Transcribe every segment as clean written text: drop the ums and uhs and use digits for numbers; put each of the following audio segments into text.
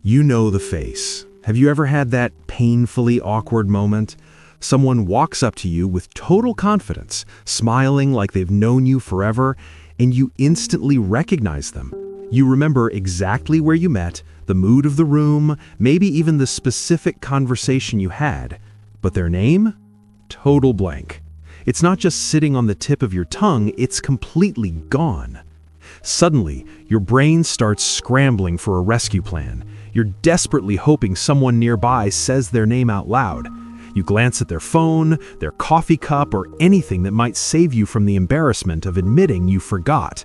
You know the face. Have you ever had that painfully awkward moment? Someone walks up to you with total confidence, smiling like they've known you forever, and you instantly recognize them. You remember exactly where you met, the mood of the room, maybe even the specific conversation you had. But their name? Total blank. It's not just sitting on the tip of your tongue, it's completely gone. Suddenly, your brain starts scrambling for a rescue plan. You're desperately hoping someone nearby says their name out loud. You glance at their phone, their coffee cup, or anything that might save you from the embarrassment of admitting you forgot.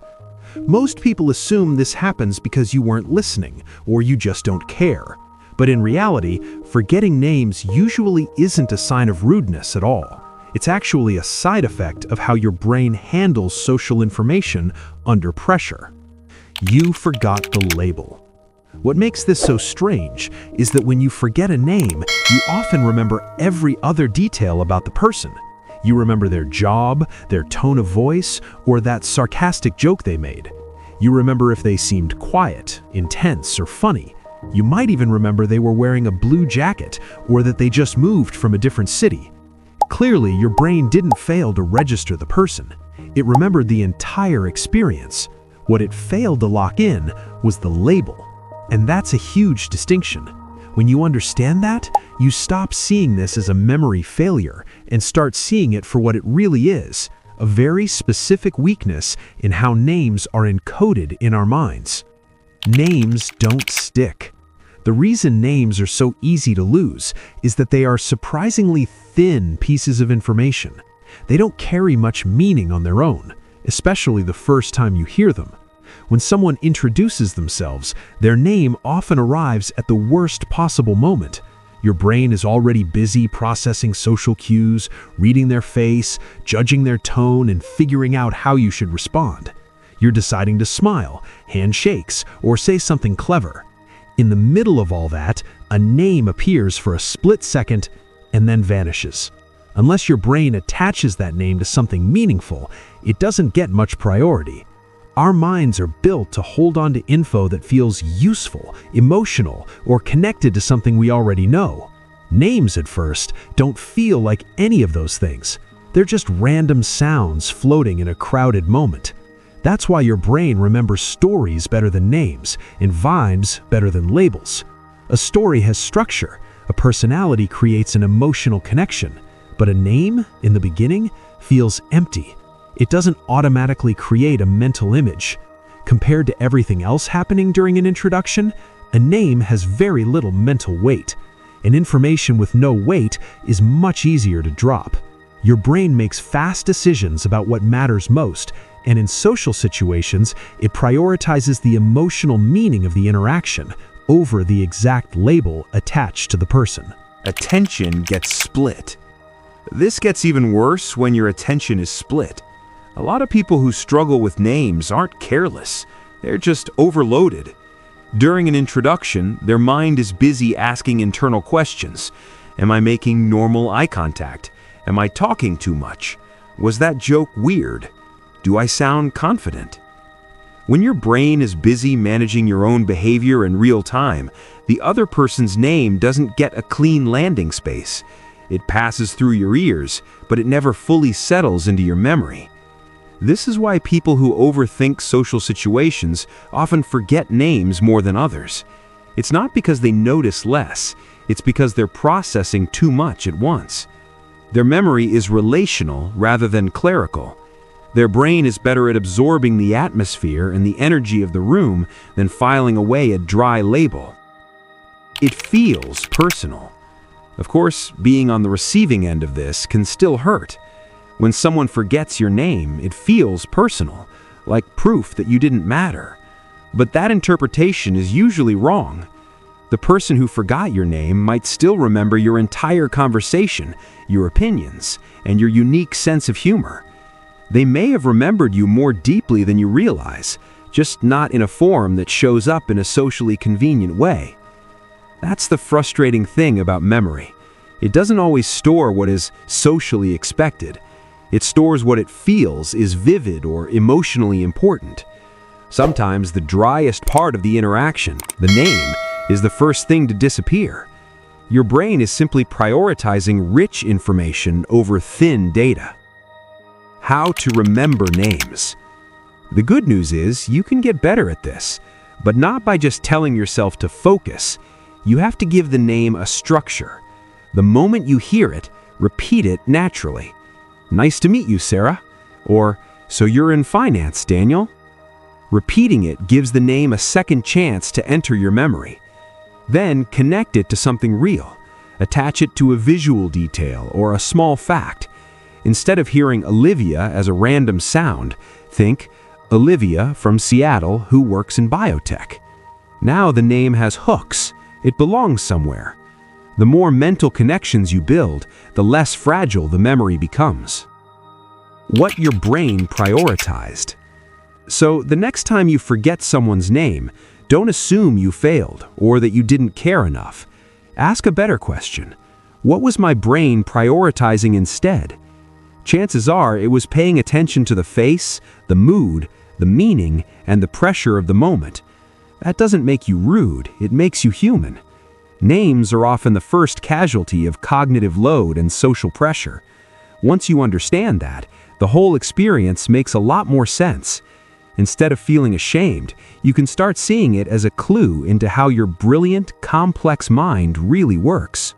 Most people assume this happens because you weren't listening, or you just don't care. But in reality, forgetting names usually isn't a sign of rudeness at all. It's actually a side effect of how your brain handles social information under pressure. You forgot the label. What makes this so strange is that when you forget a name, you often remember every other detail about the person. You remember their job, their tone of voice, or that sarcastic joke they made. You remember if they seemed quiet, intense, or funny. You might even remember they were wearing a blue jacket or that they just moved from a different city. Clearly, your brain didn't fail to register the person. It remembered the entire experience. What it failed to lock in was the label. And that's a huge distinction. When you understand that, you stop seeing this as a memory failure and start seeing it for what it really is, a very specific weakness in how names are encoded in our minds. Names don't stick. The reason names are so easy to lose is that they are surprisingly thin pieces of information. They don't carry much meaning on their own, especially the first time you hear them. When someone introduces themselves, their name often arrives at the worst possible moment. Your brain is already busy processing social cues, reading their face, judging their tone, and figuring out how you should respond. You're deciding to smile, handshakes, or say something clever. In the middle of all that, a name appears for a split second and then vanishes. Unless your brain attaches that name to something meaningful, it doesn't get much priority. Our minds are built to hold on to info that feels useful, emotional, or connected to something we already know. Names, at first, don't feel like any of those things. They're just random sounds floating in a crowded moment. That's why your brain remembers stories better than names, and vibes better than labels. A story has structure, a personality creates an emotional connection, but a name, in the beginning, feels empty. It doesn't automatically create a mental image. Compared to everything else happening during an introduction, a name has very little mental weight. And information with no weight is much easier to drop. Your brain makes fast decisions about what matters most, and in social situations, it prioritizes the emotional meaning of the interaction over the exact label attached to the person. Attention gets split. This gets even worse when your attention is split. A lot of people who struggle with names aren't careless, they're just overloaded. During an introduction, their mind is busy asking internal questions. Am I making normal eye contact? Am I talking too much? Was that joke weird? Do I sound confident? When your brain is busy managing your own behavior in real time, the other person's name doesn't get a clean landing space. It passes through your ears, but it never fully settles into your memory. This is why people who overthink social situations often forget names more than others. It's not because they notice less, it's because they're processing too much at once. Their memory is relational rather than clerical. Their brain is better at absorbing the atmosphere and the energy of the room than filing away a dry label. It feels personal. Of course, being on the receiving end of this can still hurt. When someone forgets your name, it feels personal, like proof that you didn't matter. But that interpretation is usually wrong. The person who forgot your name might still remember your entire conversation, your opinions, and your unique sense of humor. They may have remembered you more deeply than you realize, just not in a form that shows up in a socially convenient way. That's the frustrating thing about memory. It doesn't always store what is socially expected. It stores what it feels is vivid or emotionally important. Sometimes the driest part of the interaction, the name, is the first thing to disappear. Your brain is simply prioritizing rich information over thin data. How to remember names. The good news is you can get better at this, but not by just telling yourself to focus. You have to give the name a structure. The moment you hear it, repeat it naturally. Nice to meet you, Sarah. Or, so you're in finance, Daniel? Repeating it gives the name a second chance to enter your memory. Then connect it to something real. Attach it to a visual detail or a small fact. Instead of hearing Olivia as a random sound, think Olivia from Seattle who works in biotech. Now the name has hooks. It belongs somewhere. The more mental connections you build, the less fragile the memory becomes. What your brain prioritized. So the next time you forget someone's name, don't assume you failed or that you didn't care enough. Ask a better question. What was my brain prioritizing instead? Chances are it was paying attention to the face, the mood, the meaning, and the pressure of the moment. That doesn't make you rude, it makes you human. Names are often the first casualty of cognitive load and social pressure. Once you understand that, the whole experience makes a lot more sense. Instead of feeling ashamed, you can start seeing it as a clue into how your brilliant, complex mind really works.